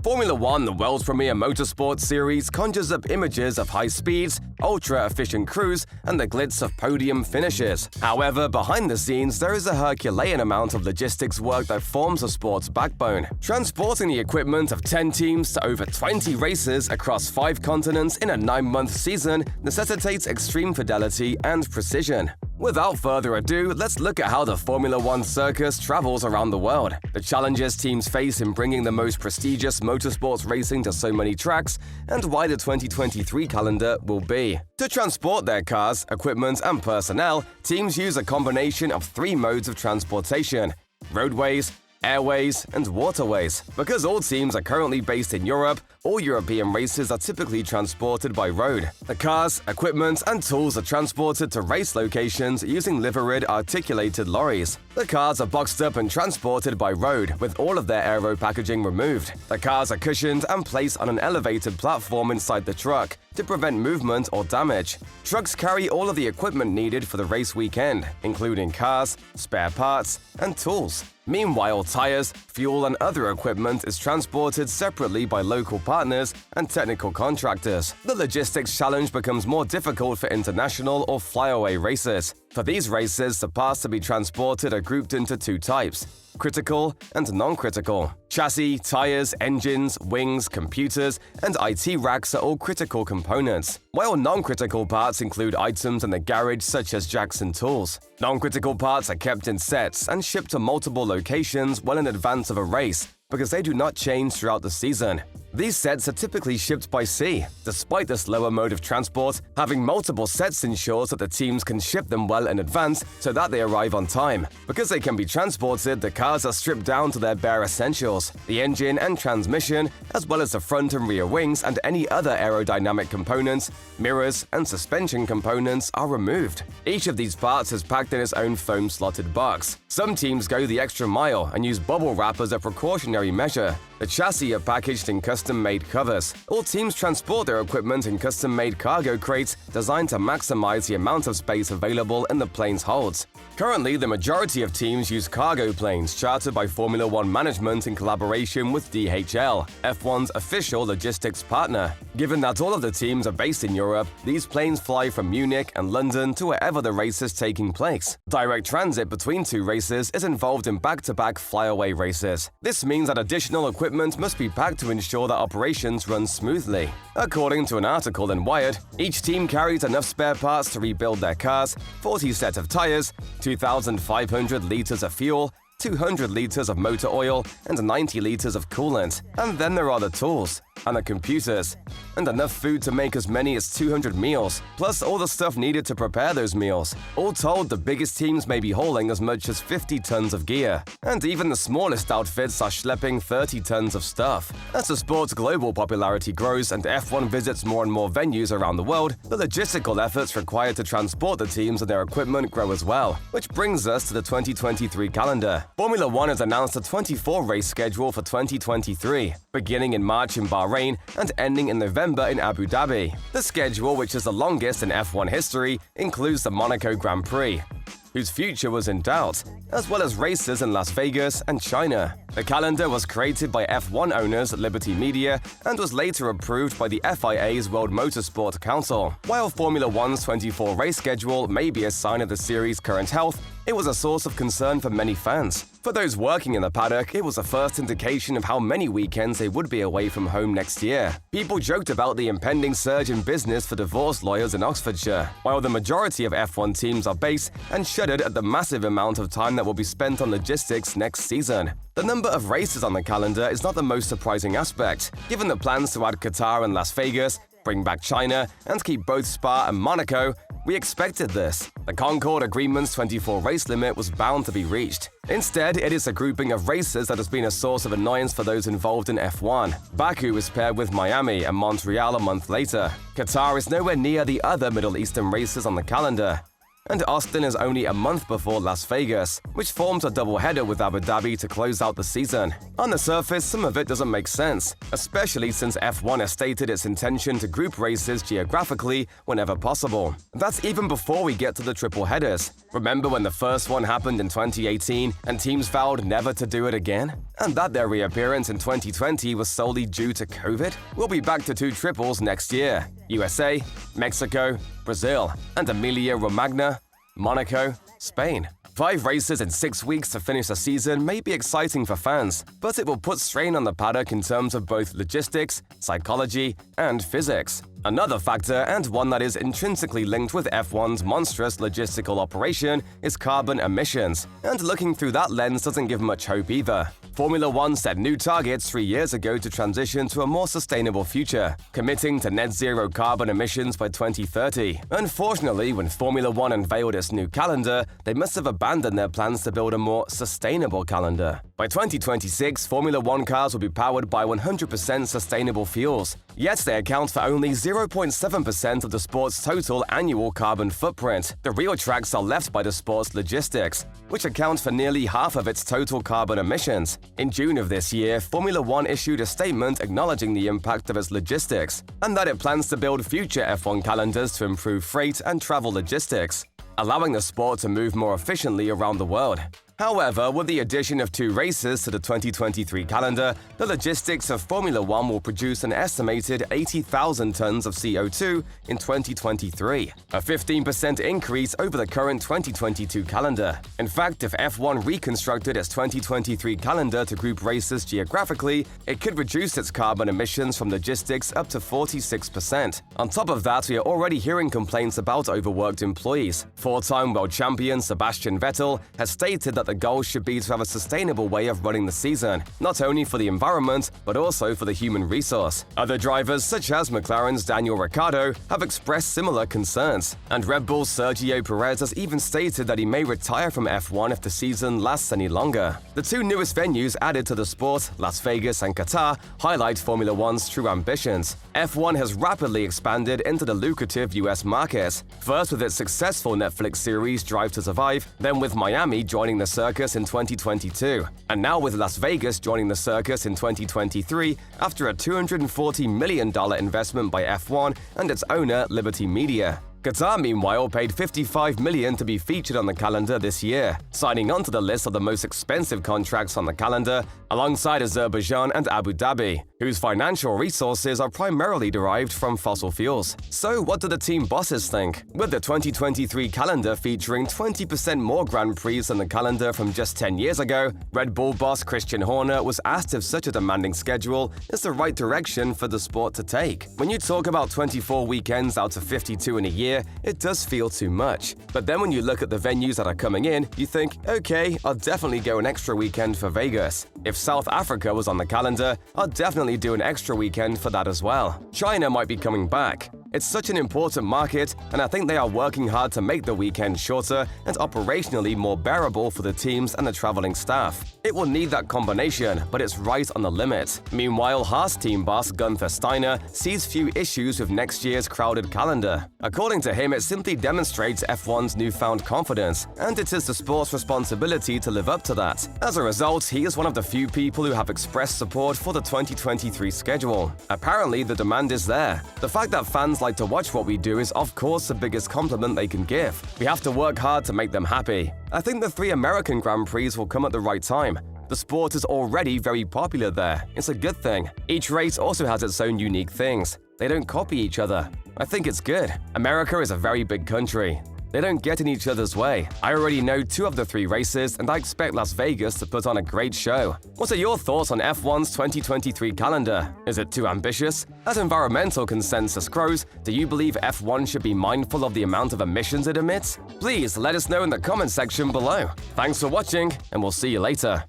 Formula One, the world's premier motorsport series, conjures up images of high speeds, ultra-efficient crews, and the glitz of podium finishes. However, behind the scenes, there is a Herculean amount of logistics work that forms the sport's backbone. Transporting the equipment of 10 teams to over 20 races across 5 continents in a 9-month season necessitates extreme fidelity and precision. Without further ado, let's look at how the Formula One circus travels around the world, the challenges teams face in bringing the most prestigious motorsports racing to so many tracks, and why the 2023 calendar will be. To transport their cars, equipment, and personnel, teams use a combination of 3 modes of transportation: roadways, airways, and waterways. Because all teams are currently based in Europe, all European races are typically transported by road. The cars, equipment, and tools are transported to race locations using liveried articulated lorries. The cars are boxed up and transported by road, with all of their aero packaging removed. The cars are cushioned and placed on an elevated platform inside the truck to prevent movement or damage. Trucks carry all of the equipment needed for the race weekend, including cars, spare parts, and tools. Meanwhile, tires, fuel, and other equipment is transported separately by local partners and technical contractors. The logistics challenge becomes more difficult for international or flyaway races. For these races, the parts to be transported are grouped into 2 types: critical and non-critical. Chassis, tires, engines, wings, computers, and IT racks are all critical components, while non-critical parts include items in the garage such as jacks and tools. Non-critical parts are kept in sets and shipped to multiple locations well in advance of a race because they do not change throughout the season. These sets are typically shipped by sea. Despite the slower mode of transport, having multiple sets ensures that the teams can ship them well in advance so that they arrive on time. Because they can be transported, the cars are stripped down to their bare essentials: the engine and transmission, as well as the front and rear wings and any other aerodynamic components, mirrors, and suspension components are removed. Each of these parts is packed in its own foam-slotted box. Some teams go the extra mile and use bubble wrap as a precautionary measure. The chassis are packaged in custom-made covers. All teams transport their equipment in custom-made cargo crates designed to maximize the amount of space available in the plane's holds. Currently, the majority of teams use cargo planes chartered by Formula One management in collaboration with DHL, F1's official logistics partner. Given that all of the teams are based in Europe, these planes fly from Munich and London to wherever the race is taking place. Direct transit between 2 races is involved in back-to-back flyaway races. This means that additional equipment must be packed to ensure that operations run smoothly. According to an article in Wired, each team carries enough spare parts to rebuild their cars, 40 sets of tires, 2,500 liters of fuel, 200 liters of motor oil, and 90 liters of coolant. And then there are the tools and the computers, and enough food to make as many as 200 meals, plus all the stuff needed to prepare those meals. All told, the biggest teams may be hauling as much as 50 tons of gear, and even the smallest outfits are schlepping 30 tons of stuff. As the sport's global popularity grows and F1 visits more and more venues around the world, the logistical efforts required to transport the teams and their equipment grow as well, which brings us to the 2023 calendar. Formula One has announced a 24-race schedule for 2023, beginning in March in Bahrain and ending in November in Abu Dhabi. The schedule, which is the longest in F1 history, includes the Monaco Grand Prix, whose future was in doubt, as well as races in Las Vegas and China. The calendar was created by F1 owners Liberty Media and was later approved by the FIA's World Motorsport Council. While Formula One's 24-race schedule may be a sign of the series' current health, it was a source of concern for many fans. For those working in the paddock, it was the first indication of how many weekends they would be away from home next year. People joked about the impending surge in business for divorce lawyers in Oxfordshire, while the majority of F1 teams are based, and shuddered at the massive amount of time that will be spent on logistics next season. The number of races on the calendar is not the most surprising aspect, given the plans to add Qatar and Las Vegas, bring back China, and keep both Spa and Monaco. We expected this. The Concord Agreement's 24-race limit was bound to be reached. Instead, it is a grouping of races that has been a source of annoyance for those involved in F1. Baku is paired with Miami and Montreal a month later. Qatar is nowhere near the other Middle Eastern races on the calendar. and Austin is only a month before Las Vegas, which forms a doubleheader with Abu Dhabi to close out the season. On the surface, some of it doesn't make sense, especially since F1 has stated its intention to group races geographically whenever possible. That's even before we get to the triple headers. Remember when the first one happened in 2018 and teams vowed never to do it again? And that their reappearance in 2020 was solely due to COVID? We'll be back to 2 triples next year: USA, Mexico, Brazil, and Emilia-Romagna, Monaco, Spain. 5 races in 6 weeks to finish the season may be exciting for fans, but it will put strain on the paddock in terms of both logistics, psychology, and physics. Another factor, and one that is intrinsically linked with F1's monstrous logistical operation, is carbon emissions, and looking through that lens doesn't give much hope either. Formula One set new targets 3 years ago to transition to a more sustainable future, committing to net zero carbon emissions by 2030. Unfortunately, when Formula One unveiled its new calendar, they must have abandoned their plans to build a more sustainable calendar. By 2026, Formula One cars will be powered by 100% sustainable fuels, yet they account for only 0.7% of the sport's total annual carbon footprint. The real tracks are left by the sport's logistics, which account for nearly half of its total carbon emissions. In June of this year, Formula One issued a statement acknowledging the impact of its logistics, and that it plans to build future F1 calendars to improve freight and travel logistics, allowing the sport to move more efficiently around the world. However, with the addition of 2 races to the 2023 calendar, the logistics of Formula One will produce an estimated 80,000 tons of CO2 in 2023, a 15% increase over the current 2022 calendar. In fact, if F1 reconstructed its 2023 calendar to group races geographically, it could reduce its carbon emissions from logistics up to 46%. On top of that, we are already hearing complaints about overworked employees. 4-time world champion Sebastian Vettel has stated that the goal should be to have a sustainable way of running the season, not only for the environment, but also for the human resource. Other drivers, such as McLaren's Daniel Ricciardo, have expressed similar concerns, and Red Bull's Sergio Perez has even stated that he may retire from F1 if the season lasts any longer. The 2 newest venues added to the sport, Las Vegas and Qatar, highlight Formula One's true ambitions. F1 has rapidly expanded into the lucrative US market, first with its successful Netflix series Drive to Survive, then with Miami joining the circus in 2022, and now with Las Vegas joining the circus in 2023 after a $240 million investment by F1 and its owner, Liberty Media. Qatar, meanwhile, paid $55 million to be featured on the calendar this year, signing onto the list of the most expensive contracts on the calendar, alongside Azerbaijan and Abu Dhabi, whose financial resources are primarily derived from fossil fuels. So what do the team bosses think? With the 2023 calendar featuring 20% more Grand Prix than the calendar from just 10 years ago, Red Bull boss Christian Horner was asked if such a demanding schedule is the right direction for the sport to take. When you talk about 24 weekends out of 52 in a year, it does feel too much. But then when you look at the venues that are coming in, you think, okay, I'll definitely go an extra weekend for Vegas. If South Africa was on the calendar, I'll definitely do an extra weekend for that as well. China might be coming back. It's such an important market, and I think they are working hard to make the weekend shorter and operationally more bearable for the teams and the traveling staff. It will need that combination, but it's right on the limit. Meanwhile, Haas team boss Gunther Steiner sees few issues with next year's crowded calendar. According to him, it simply demonstrates F1's newfound confidence, and it is the sport's responsibility to live up to that. As a result, he is one of the few people who have expressed support for the 2023 schedule. Apparently, the demand is there. The fact that fans like to watch what we do is of course the biggest compliment they can give. We have to work hard to make them happy. I think the 3 American Grand Prix will come at the right time. The sport is already very popular there. It's a good thing. Each race also has its own unique things. They don't copy each other. I think it's good. America is a very big country. They don't get in each other's way. I already know 2 of the 3 races, and I expect Las Vegas to put on a great show. What are your thoughts on F1's 2023 calendar? Is it too ambitious? As environmental consensus grows, do you believe F1 should be mindful of the amount of emissions it emits? Please let us know in the comment section below. Thanks for watching, and we'll see you later.